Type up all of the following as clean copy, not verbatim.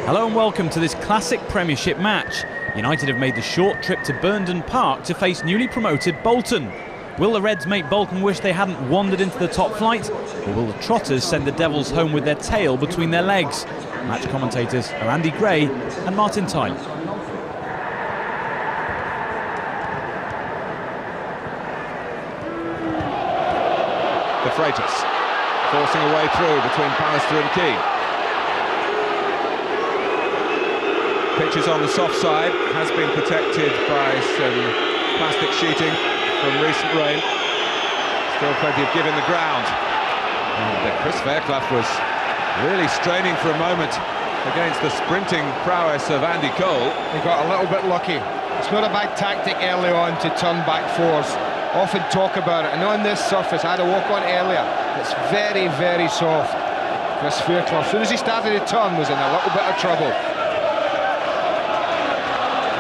Hello and welcome to this classic Premiership match. United have made the short trip to Burnden Park to face newly promoted Bolton. Will the Reds make Bolton wish they hadn't wandered into the top flight, or will the Trotters send the Devils home with their tail between their legs? Match commentators are Andy Gray and Martin Tyler. The Freitas forcing a way through between Pallister and Keane. Pitch is on the soft side, has been protected by some plastic sheeting from recent rain. Still plenty of give in the ground. And Chris Fairclough was really straining for a moment against the sprinting prowess of Andy Cole. He got a little bit lucky. It's not a bad tactic early on to turn back fours. Often talk about it, and on this surface, I had a walk on earlier. It's very, very soft. Chris Fairclough, as soon as he started to turn, was in a little bit of trouble.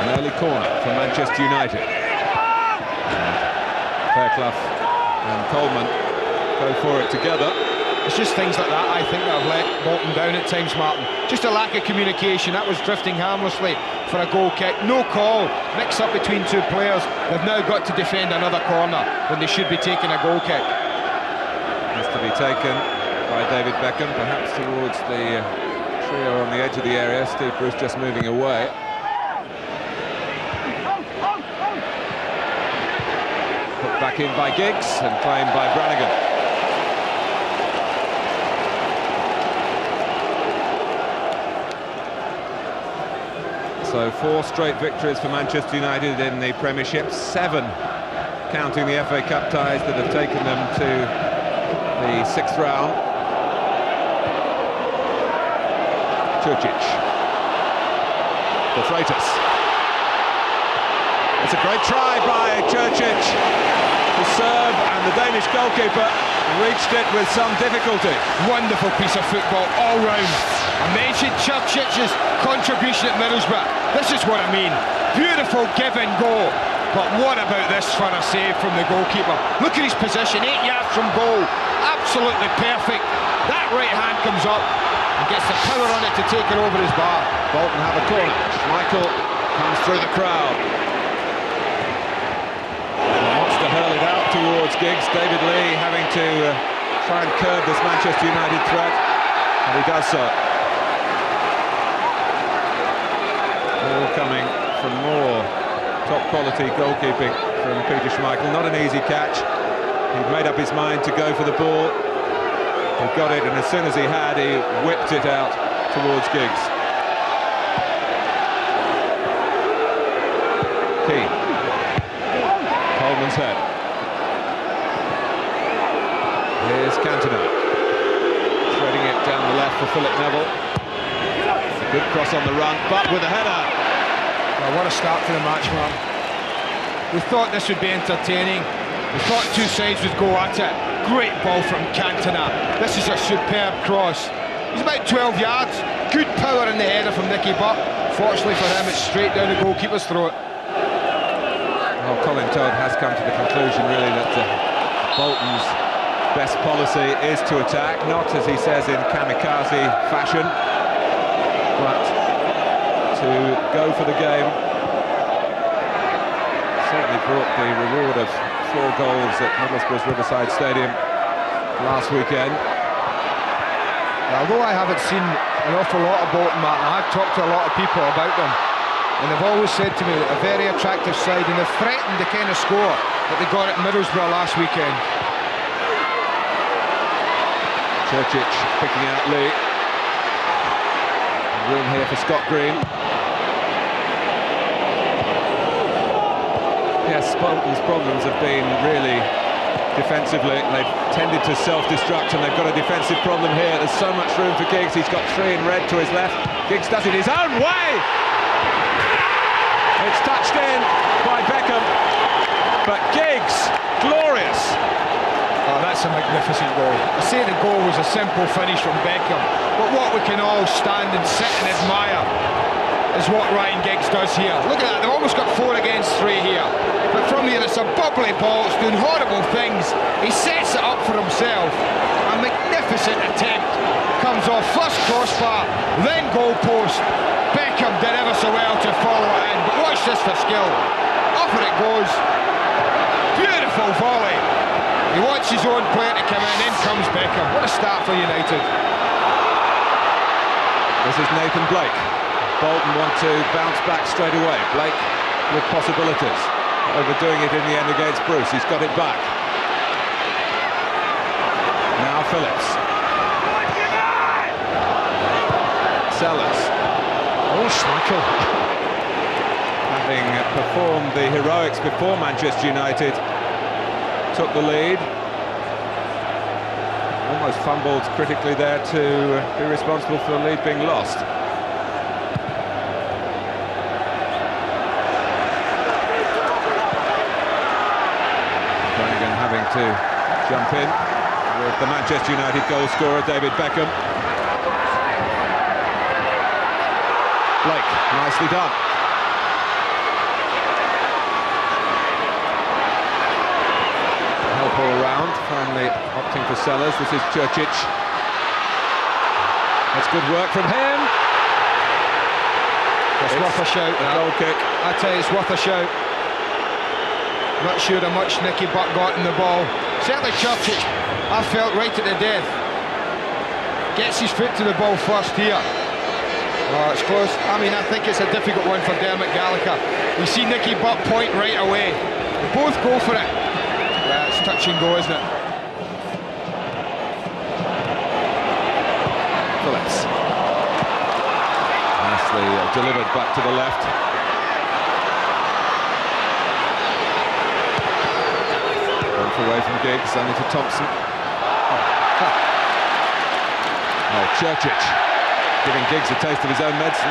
An early corner for Manchester United. Fairclough and Coleman go for it together. It's just things like that, I think, that have let Bolton down at times, Martin. Just a lack of communication. That was drifting harmlessly for a goal kick. No call. Mix up between two players. They've now got to defend another corner when they should be taking a goal kick. Has to be taken by David Beckham, perhaps towards the trio on the edge of the area. Steve Bruce just moving away. Put back in by Giggs and claimed by Brannigan. So 4 straight victories for Manchester United in the Premiership, 7 counting the FA Cup ties that have taken them to the 6th round. Čurčić. The Freitas. It's a great try by Čurčić to serve, and the Danish goalkeeper reached it with some difficulty. Wonderful piece of football all round. I mentioned Čurčić's contribution at Middlesbrough. This is what I mean. Beautiful give and go. But what about this for a save from the goalkeeper? Look at his position, 8 yards from goal. Absolutely perfect. That right hand comes up and gets the power on it to take it over his bar. Bolton have a corner. Michael comes through the crowd. He wants to hurl it out towards Giggs. David Lee having to try and curb this Manchester United threat, and he does so. All coming from more top-quality goalkeeping from Peter Schmeichel. Not an easy catch. He'd made up his mind to go for the ball. He got it, and as soon as he had, he whipped it out towards Giggs. Keane. Coleman's head. Here's Cantona. Threading it down the left for Philip Neville. A good cross on the run, but with a header. Well, what a start to the match, man. We thought this would be entertaining. We thought two sides would go at it. Great ball from Cantona. This is a superb cross. He's about 12 yards. Good power in the header from Nicky Butt. Fortunately for him, it's straight down the goalkeeper's throat. Well, Colin Todd has come to the conclusion, really, that Bolton's best policy is to attack, not, as he says, in kamikaze fashion, but to go for the game. Certainly brought the reward of 4 goals at Middlesbrough's Riverside Stadium last weekend. Although I haven't seen an awful lot of Bolton, Martin, I've talked to a lot of people about them, and they've always said to me that a very attractive side, and they've threatened the kind of score that they got at Middlesbrough last weekend. Čurčić picking out Lee. Room here for Scott Green. Yes, Bolton's problems have been really defensively. They've tended to self-destruct, and they've got a defensive problem here. There's so much room for Giggs. He's got 3 in red to his left. Giggs does it his own way. It's touched in by Beckham, but Giggs, glorious. Oh, that's a magnificent goal. I say the goal was a simple finish from Beckham, but what we can all stand and sit and admire is what Ryan Giggs does here. Look at that, they've almost got 4 against 3 here. But from here, it's a bubbly ball, it's doing horrible things. He sets it up for himself. A magnificent attempt. Comes off first crossbar, then goal post. Beckham did ever so well to follow it in, but watch this for skill. Up it goes. Beautiful volley. He wants his own player to come in comes Beckham. What a start for United. This is Nathan Blake. Bolton want to bounce back straight away. Blake with possibilities. Overdoing it in the end against Bruce. He's got it back. Now Phillips. Sellers. Oh, Schmeichel. Having performed the heroics before Manchester United took the lead. Almost fumbled critically there to be responsible for the lead being lost. Flanagan having to jump in with the Manchester United goal scorer David Beckham. Blake, nicely done. Help all around, finally opting for Sellers. This is Churchic. That's good work from him. It's worth a shout. A goal kick. I tell you, it's worth a shout. Not sure how much Nicky Butt got in the ball. Certainly Churchic, I felt right at the death. Gets his foot to the ball first here. Oh, it's close. I mean, I think it's a difficult one for Dermot Gallagher. You see Nicky Butt point right away. They both go for it. Yeah, it's touch and go, isn't it? Phillips. Nicely delivered back to the left. One away from Giggs, only to Thompson. Oh, Churchic giving Giggs a taste of his own medicine.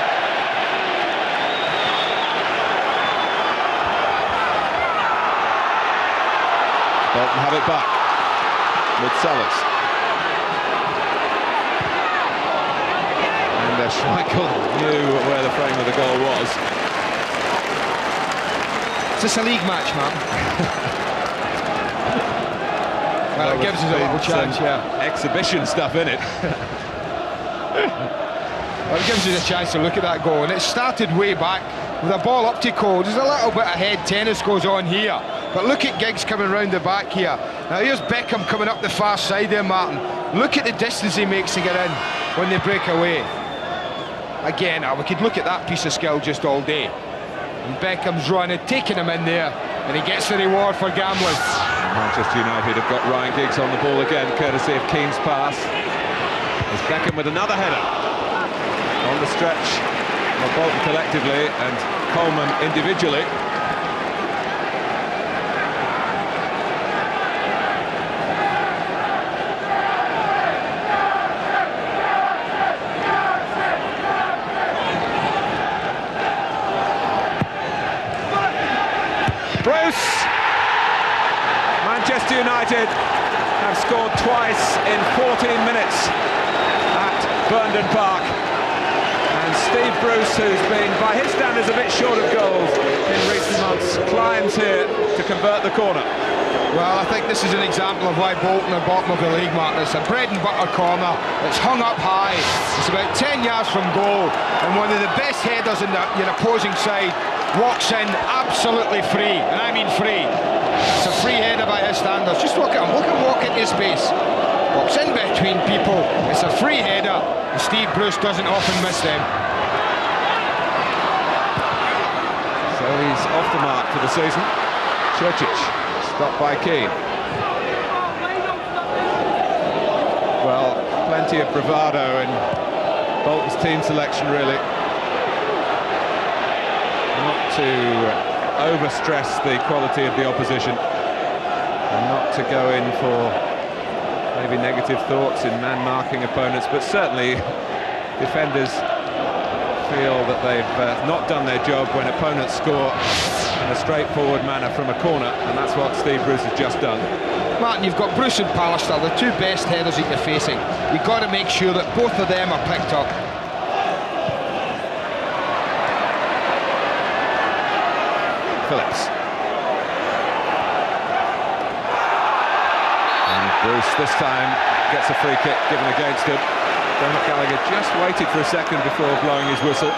Bolton have it back with Sellers. And Schmeichel knew where the frame of the goal was. Is this a league match, man? Well, it gives us a little chance, yeah. Exhibition stuff in it. Well, it gives us a chance to look at that goal, and it started way back with a ball up to Cole. There's a little bit of head tennis goes on here, but look at Giggs coming round the back here. Now here's Beckham coming up the far side there, Martin. Look at the distance he makes to get in when they break away. Again, we could look at that piece of skill just all day. And Beckham's running, taking him in there, and he gets the reward for gambling. Manchester United have got Ryan Giggs on the ball again, courtesy of Keane's pass. There's Beckham with another header. On the stretch, well, Bolton collectively and Coleman individually. Bruce! Manchester United have scored twice in 14 minutes at Burnden Park. And Steve Bruce, who's been, by his standards, a bit short of goals in recent months, climbs here to convert the corner. Well, I think this is an example of why Bolton are bottom of the league, Martin. It's a bread and butter corner. It's hung up high. It's about 10 yards from goal. And one of the best headers in your opposing side walks in absolutely free. And I mean free. It's a free header by his standards. Just look at him. Look at him walk into space. Walks in between people. It's a free header. And Steve Bruce doesn't often miss them. So he's off the mark for the season. Churchic, stopped by Keane. Well, plenty of bravado in Bolton's team selection, really. Not to overstress the quality of the opposition, and not to go in for maybe negative thoughts in man-marking opponents, but certainly defenders feel that they've not done their job when opponents score in a straightforward manner from a corner, and that's what Steve Bruce has just done. Martin, you've got Bruce and Pallister, the two best headers that you're facing. You've got to make sure that both of them are picked up. Phillips. And Bruce this time gets a free kick given against him. Dermot Gallagher just waited for a second before blowing his whistle. Is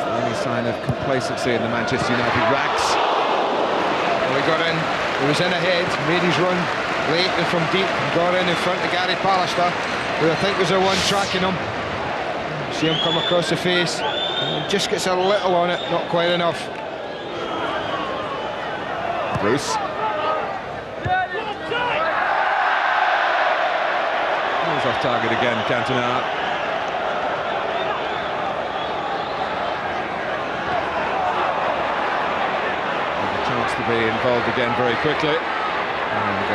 there any sign of complacency in the Manchester United ranks? Well, he got in, he was in ahead, made his run late and from deep, got in front of Gary Pallister, who I think was the one tracking him. See him come across the face, and just gets a little on it, not quite enough. Bruce. He's off target again, Cantona. A chance to be involved again very quickly and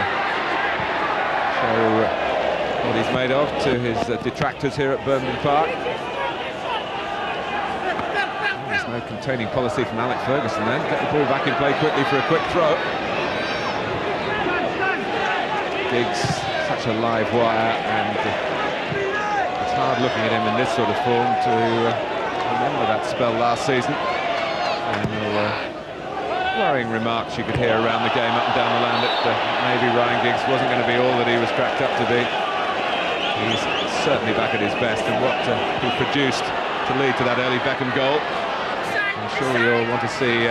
show what he's made of to his detractors here at Burton Park. There's no containing policy from Alex Ferguson then. Get the ball back in play quickly for a quick throw. Giggs, such a live wire, and it's hard looking at him in this sort of form to remember that spell last season. And worrying remarks you could hear around the game up and down the land that maybe Ryan Giggs wasn't going to be all that he was cracked up to be. He's certainly back at his best, and what he produced to lead to that early Beckham goal, I'm sure you'll want to see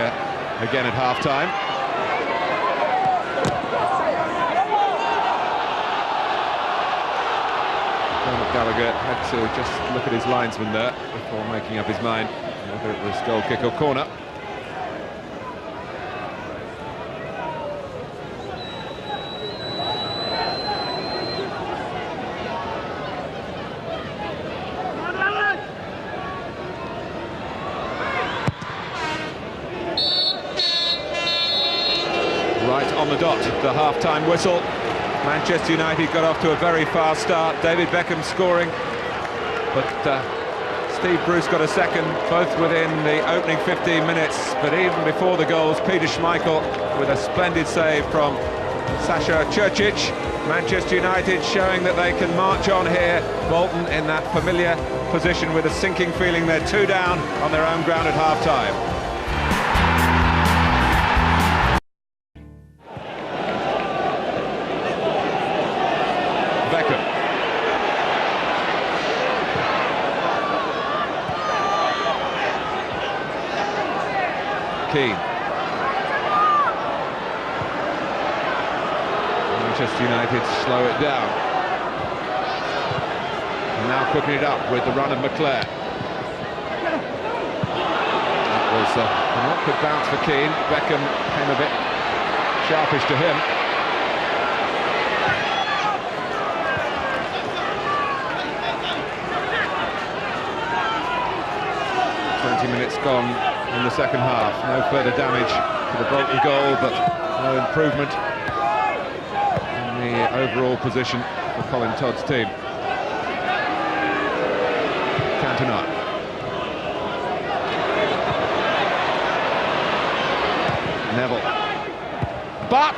again at half-time. Dermot Gallagher had to just look at his linesman there before making up his mind whether it was goal kick or corner. On the dot, the half-time whistle. Manchester United got off to a very fast start. David Beckham scoring, but Steve Bruce got a second, both within the opening 15 minutes. But even before the goals, Peter Schmeichel with a splendid save from Sasha Čurčić. Manchester United showing that they can march on here. Bolton in that familiar position with a sinking feeling they're 2 down on their own ground at half-time. Manchester United slow it down. And now quicken it up with the run of McClair. That was an awkward bounce for Keane. Beckham came a bit sharpish to him. Minutes gone in the second half. No further damage to the Bolton goal, but no improvement in the overall position for Colin Todd's team. Cantona. Neville. But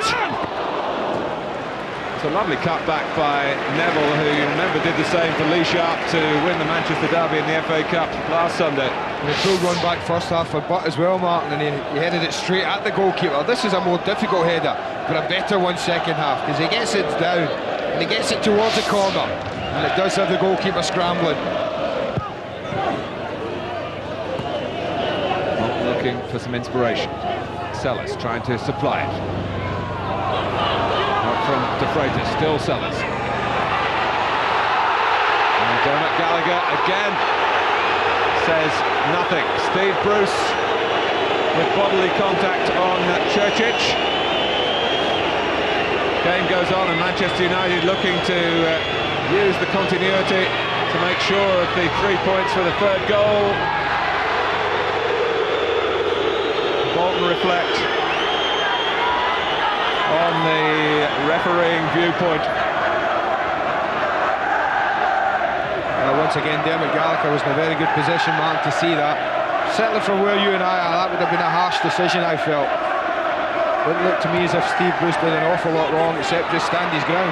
it's a lovely cutback by Neville, who you remember did the same for Lee Sharp to win the Manchester Derby in the FA Cup last Sunday. And a full run back first half for Butt as well, Martin, and he headed it straight at the goalkeeper. This is a more difficult header, but a better one second half, because he gets it down and he gets it towards the corner, and it does have the goalkeeper scrambling. Looking for some inspiration. Sellers trying to supply it. Not from De Freitas, still Sellers. And Dermot Gallagher again says nothing. Steve Bruce with bodily contact on Čurčić. Game goes on, and Manchester United looking to use the continuity to make sure of the 3 points for the third goal. Bolton reflect on the refereeing viewpoint. Once again, Dermot Gallagher was in a very good position, man, to see that. Certainly from where you and I are, that would have been a harsh decision, I felt. Wouldn't look to me as if Steve Bruce did an awful lot wrong, except just stand his ground.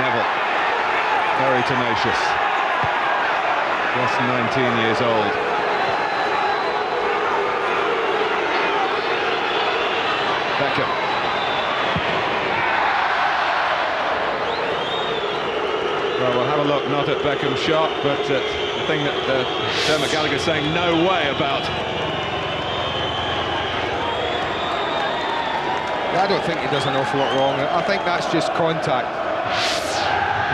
Neville, very tenacious. just 19 years old. Beckham. Well, we'll have a look, not at Beckham's shot, but at the thing that Dermot Gallagher's saying no way about. I don't think he does an awful lot wrong. I think that's just contact.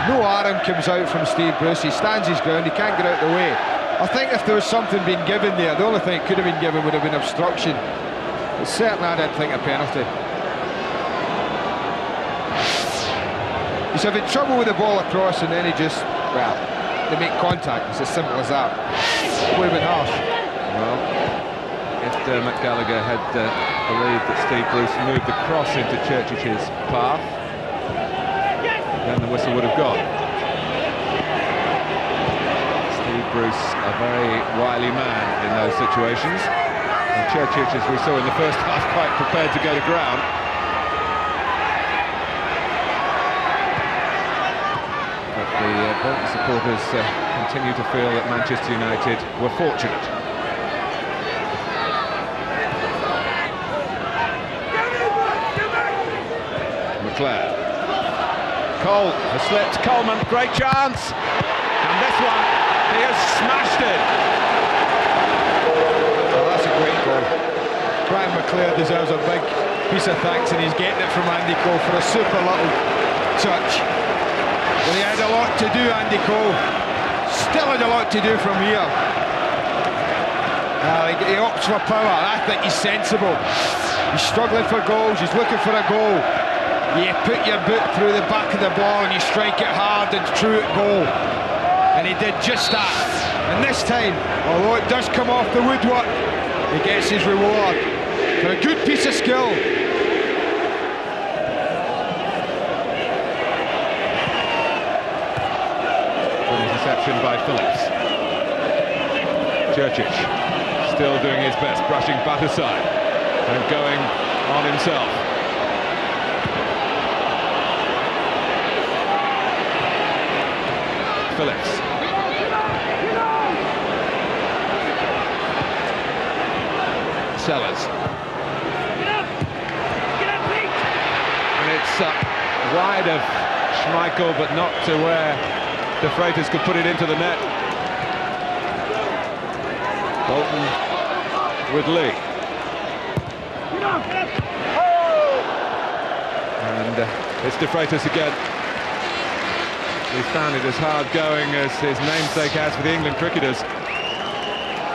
No arm comes out from Steve Bruce. He stands his ground, he can't get out of the way. I think if there was something being given there, the only thing it could have been given would have been obstruction. But certainly I didn't think a penalty. He's having trouble with the ball across, and then he just, well, they make contact. It's as simple as that. It would have been harsh. Well, if Dermot Gallagher had believed that Steve Bruce moved the cross into Churchich's path, then the whistle would have gone. Steve Bruce, a very wily man in those situations. And Churchich, as we saw in the first half, quite prepared to go to ground. But the Bolton supporters continue to feel that Manchester United were fortunate. McClare. Cole has slipped. Coleman, great chance. And this one, he has smashed it. Oh, that's a great goal. Brian McClare deserves a big piece of thanks, and he's getting it from Andy Cole for a super little touch. But he had a lot to do, Andy Cole. Still had a lot to do from here. He opts for power. I think he's sensible. He's struggling for goals. He's looking for a goal. You put your boot through the back of the ball and you strike it hard and true at goal. And he did just that. And this time, although it does come off the woodwork, he gets his reward for a good piece of skill. Interception by Phillips. Churchich still doing his best, brushing bat aside and going on himself. Phillips. Sellers. And it's wide of Schmeichel, but not to where De Freitas could put it into the net. Bolton with Lee. And it's De Freitas again. He's found it as hard going as his namesake has for the England cricketers.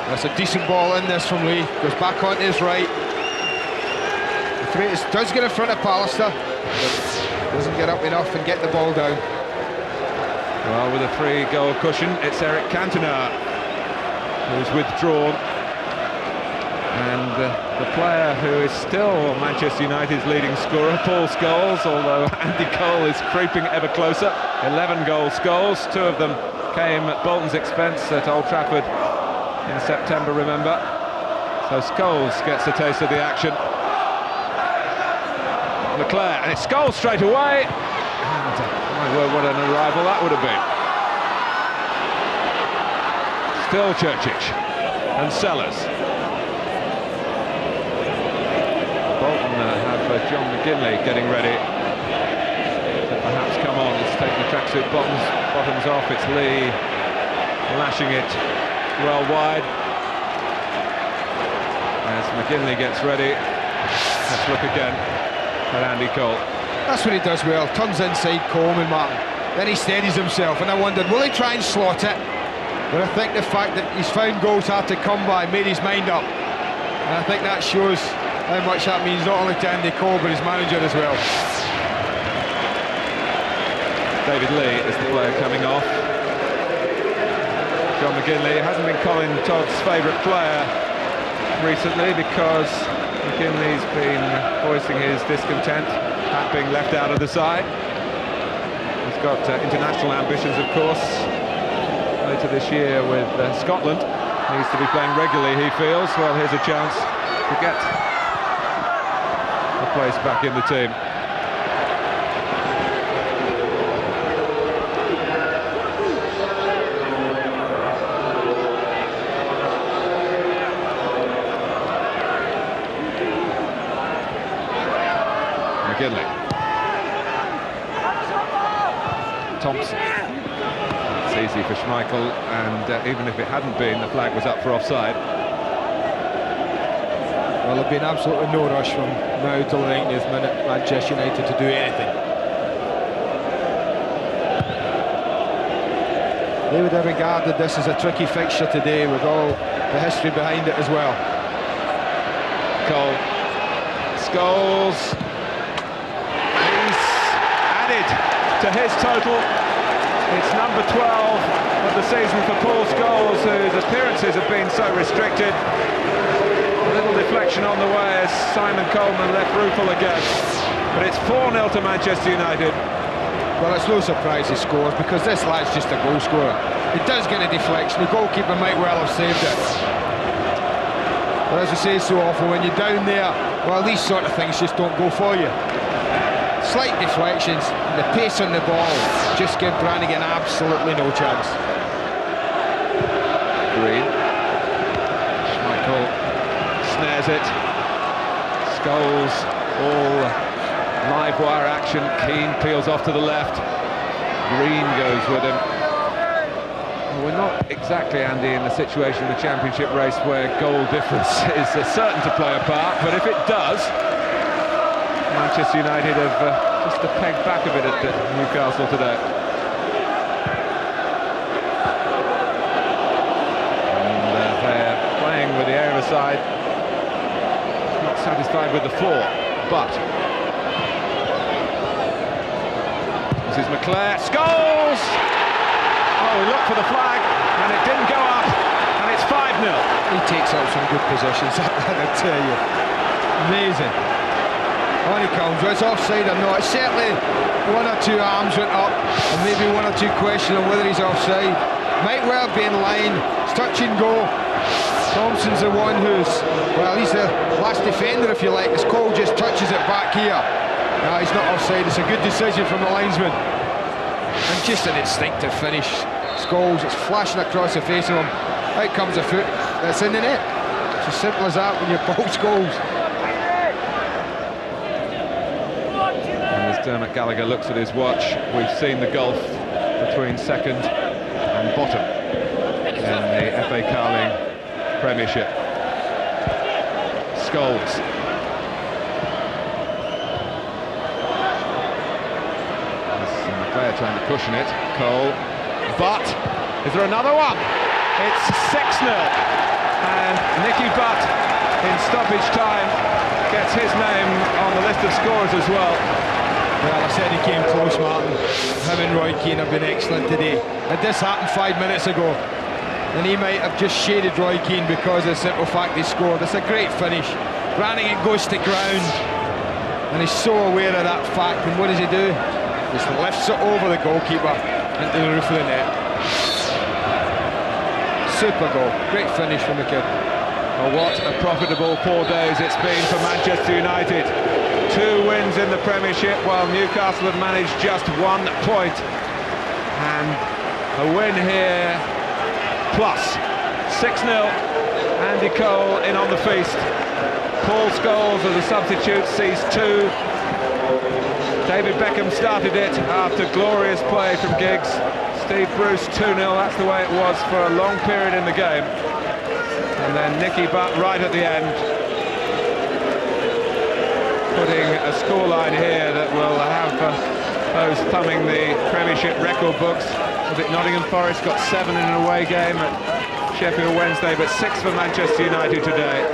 That's a decent ball in this from Lee. Goes back onto his right. De Freitas does get in front of Pallister, but doesn't get up enough and get the ball down. Well, with a 3-goal cushion, it's Eric Cantona who's withdrawn. And the player who is still Manchester United's leading scorer, Paul Scholes, although Andy Cole is creeping ever closer. 11 goals. 2 of them came at Bolton's expense at Old Trafford in September, remember. So Scholes gets a taste of the action. McClare, and it's Scholes straight away. And, my word, what an arrival that would have been. Still Churchich and Sellers. Bolton have John McGinley getting ready to perhaps come on. It's taking the tracksuit bottoms off. It's Lee lashing it well wide as McGinley gets ready. Let's look again at Andy Cole. That's what he does well. Turns inside Coleman, Martin. Then he steadies himself, and I wondered, will he try and slot it? But I think the fact that he's found goals hard to come by made his mind up, and I think that shows how much that means not only to Andy Cole but his manager as well. David Lee is the player coming off. John McGinley hasn't been Colin Todd's favourite player recently because McGinley's been voicing his discontent at being left out of the side. He's got international ambitions, of course, later this year with Scotland. Needs to be playing regularly, he feels. Well, here's a chance to get a place back in the team. Burnley. Thompson. It's easy for Schmeichel, and even if it hadn't been, the flag was up for offside. Well, there'll be absolutely no rush from now till the 90th minute, Manchester United, to do anything. They would have regarded this as a tricky fixture today, with all the history behind it as well. Cole. Scholes. He's added to his total. It's number 12 of the season for Paul Scholes, whose appearances have been so restricted. A little deflection on the way as Simon Coleman left Ruffle again. But it's 4-0 to Manchester United. Well, it's no surprise he scores, because this lad's just a goal scorer. He does get a deflection, the goalkeeper might well have saved it. But as I say so often, when you're down there, well, these sort of things just don't go for you. Slight deflections, the pace on the ball just give Brannigan absolutely no chance. Green. Schmeichel snares it. Scholes, all live wire action. Keane peels off to the left. Green goes with him. Well, we're not exactly, Andy, in the situation in the Championship race where goal difference is certain to play a part, but if it does, Manchester United have just a peg back a bit at Newcastle today. And they're playing with the air of a side not satisfied with the floor, but this is McClare. Scholes! Oh, he looked for the flag, and it didn't go up, and it's 5-0. He takes out some good positions, I tell you. Amazing. On he comes, whether it's offside or not. Certainly one or two arms went up, and maybe one or two questions on whether he's offside. Might well be in line. It's touch and go. Thompson's the one who's, well, he's the last defender, if you like, as Cole just touches it back here. No, he's not offside. It's a good decision from the linesman. And just an instinctive finish. Scholes, it's flashing across the face of him. Out comes a foot that's in the net. It's as simple as that when you ball Scholes. And as Dermot Gallagher looks at his watch, we've seen the gulf between second and bottom in the FA Carling Premiership. Scholes. McClare trying to cushion it. Cole. But is there another one? It's 6-0. And Nicky Butt in stoppage time gets his name on the list of scorers as well. Well, I said he came close, Martin. Him and Roy Keane have been excellent today. Had this happened 5 minutes ago, and he might have just shaded Roy Keane because of the simple fact he scored. It's a great finish. Brannigan goes to ground, and he's so aware of that fact, and what does he do? Just lifts it over the goalkeeper into the roof of the net. Super goal. Great finish from the kid. Well, what a profitable 4 days it's been for Manchester United. 2 wins in the Premiership, while Newcastle have managed just 1 point. And a win here, plus 6-0. Andy Cole in on the feast. Paul Scholes as a substitute sees 2. David Beckham started it after glorious play from Giggs. Steve Bruce 2-0, that's the way it was for a long period in the game. And then Nicky Butt right at the end, putting a scoreline here that will have those thumbing the Premiership record books. Was it Nottingham Forest got 7 in an away game at Sheffield Wednesday, but 6 for Manchester United today.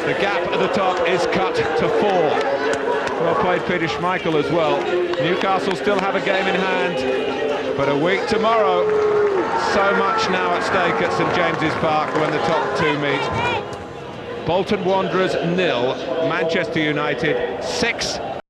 The gap at the top is cut to 4. Well played Peter Schmeichel as well. Newcastle still have a game in hand, but a week tomorrow. So much now at stake at St James's Park when the top 2 meet. Bolton Wanderers 0, Manchester United 6.